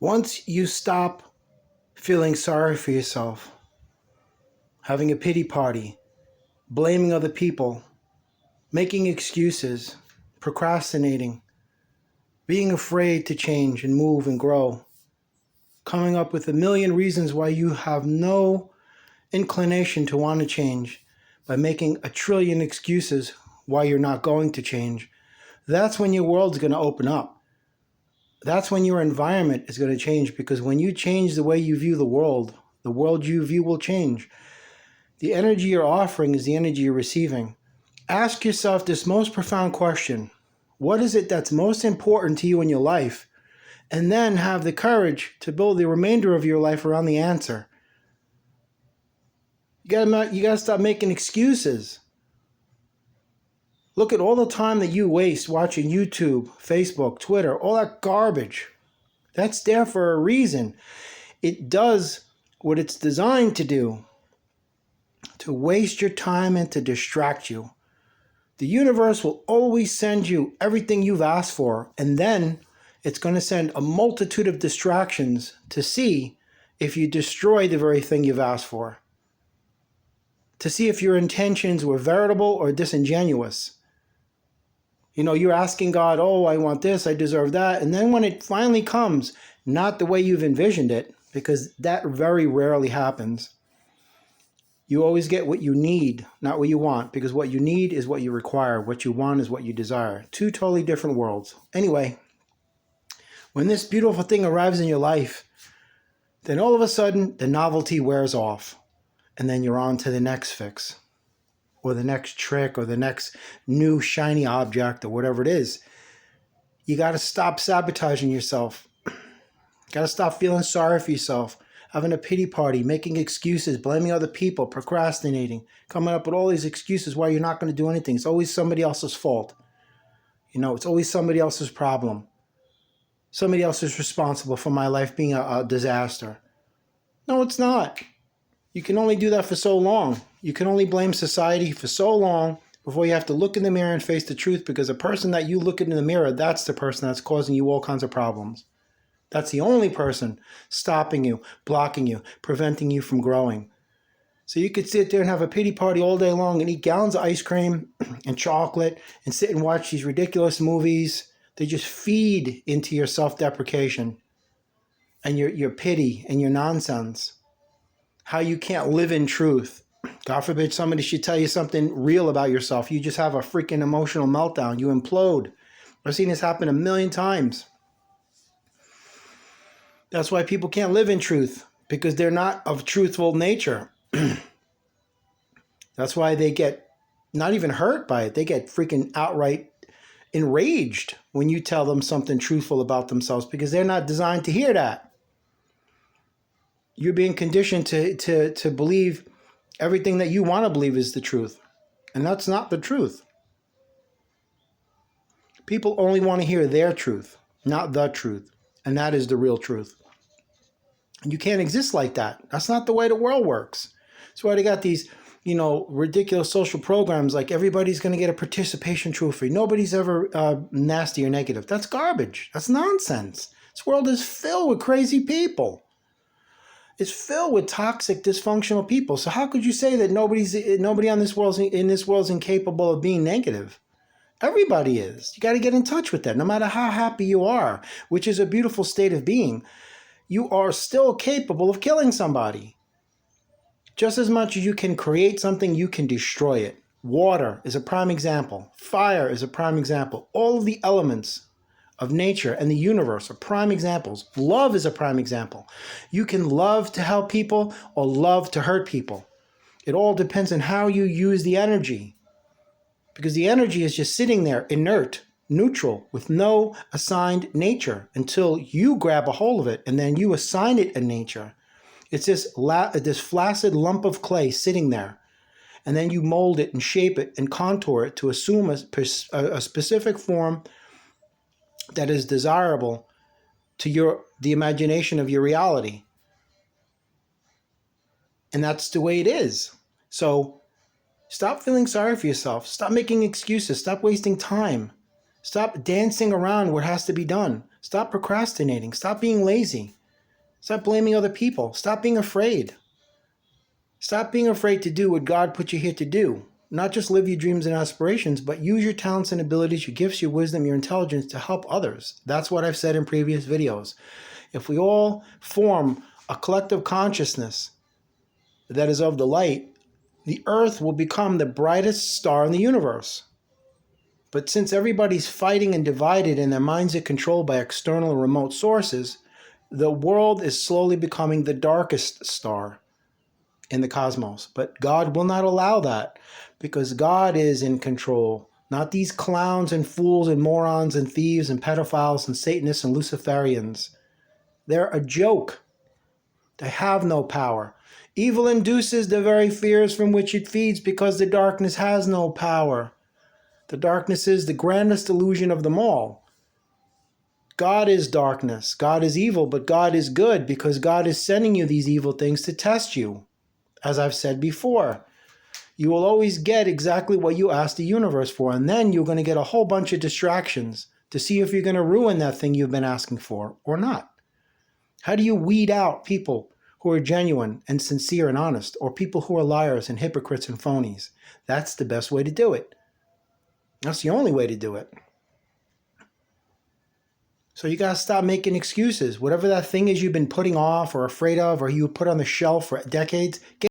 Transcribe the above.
Once you stop feeling sorry for yourself, having a pity party, blaming other people, making excuses, procrastinating, being afraid to change and move and grow, coming up with a million reasons why you have no inclination to want to change, by making a trillion excuses why you're not going to change, that's when your world's going to open up. That's when your environment is going to change, because when you change the way you view the world you view will change. The energy you're offering is the energy you're receiving. Ask yourself this most profound question. What is it that's most important to you in your life? And then have the courage to build the remainder of your life around the answer. You gotta stop making excuses. Look at all the time that you waste watching YouTube, Facebook, Twitter, all that garbage. That's there for a reason. It does what it's designed to do, to waste your time and to distract you. The universe will always send you everything you've asked for, and then it's going to send a multitude of distractions to see if you destroy the very thing you've asked for, to see if your intentions were veritable or disingenuous. You know, you're asking God, oh, I want this, I deserve that. And then when it finally comes, not the way you've envisioned it, because that very rarely happens. You always get what you need, not what you want, because what you need is what you require. What you want is what you desire. Two totally different worlds. Anyway, when this beautiful thing arrives in your life, then all of a sudden the novelty wears off, and then you're on to the next fix, or the next trick, or the next new shiny object, or whatever it is. You got to stop sabotaging yourself. Got to stop feeling sorry for yourself, having a pity party, making excuses, blaming other people, procrastinating, coming up with all these excuses why you're not going to do anything. It's always somebody else's fault. You know, it's always somebody else's problem. Somebody else is responsible for my life being a disaster. No, it's not. You can only do that for so long. You can only blame society for so long before you have to look in the mirror and face the truth, because the person that you look at in the mirror, that's the person that's causing you all kinds of problems. That's the only person stopping you, blocking you, preventing you from growing. So you could sit there and have a pity party all day long and eat gallons of ice cream and chocolate and sit and watch these ridiculous movies. They just feed into your self-deprecation and your pity and your nonsense. How you can't live in truth. God forbid somebody should tell you something real about yourself. You just have a freaking emotional meltdown. You implode. I've seen this happen a million times. That's why people can't live in truth, because they're not of truthful nature. That's why they get not even hurt by it. They get freaking outright enraged when you tell them something truthful about themselves, because they're not designed to hear that. You're being conditioned to believe everything that you want to believe is the truth. And that's not the truth. People only want to hear their truth, not the truth. And that is the real truth. And you can't exist like that. That's not the way the world works. That's why they got these, ridiculous social programs like everybody's going to get a participation trophy. Nobody's ever nasty or negative. That's garbage. That's nonsense. This world is filled with crazy people. It's filled with toxic, dysfunctional people. So how could you say that nobody in this world is incapable of being negative? Everybody is. You got to get in touch with that. No matter how happy you are, which is a beautiful state of being, you are still capable of killing somebody. Just as much as you can create something, you can destroy it. Water is a prime example. Fire is a prime example. All of the elements of nature and the universe are prime examples. Love is a prime example. You can love to help people or love to hurt people. It all depends on how you use the energy. Because the energy is just sitting there inert, neutral, with no assigned nature until you grab a hold of it and then you assign it a nature. It's this flaccid lump of clay sitting there. And then you mold it and shape it and contour it to assume a specific form that is desirable to the imagination of your reality. And that's the way it is. So stop feeling sorry for yourself. Stop making excuses. Stop wasting time. Stop dancing around what has to be done. Stop procrastinating. Stop being lazy. Stop blaming other people. Stop being afraid. Stop being afraid to do what God put you here to do. Not just live your dreams and aspirations, but use your talents and abilities, your gifts, your wisdom, your intelligence to help others. That's what I've said in previous videos. If we all form a collective consciousness that is of the light, the earth will become the brightest star in the universe. But since everybody's fighting and divided and their minds are controlled by external and remote sources, the world is slowly becoming the darkest star in the cosmos. But God will not allow that, because God is in control, not these clowns and fools and morons and thieves and pedophiles and Satanists and Luciferians. They're a joke. They have no power. Evil induces the very fears from which it feeds, because the darkness has no power. The darkness is the grandest illusion of them all. God is darkness. God is evil, but God is good, because God is sending you these evil things to test you. As I've said before, you will always get exactly what you ask the universe for, and then you're going to get a whole bunch of distractions to see if you're going to ruin that thing you've been asking for or not. How do you weed out people who are genuine and sincere and honest, or people who are liars and hypocrites and phonies? That's the best way to do it. That's the only way to do it. So you got to stop making excuses. Whatever that thing is you've been putting off or afraid of, or you put on the shelf for decades, get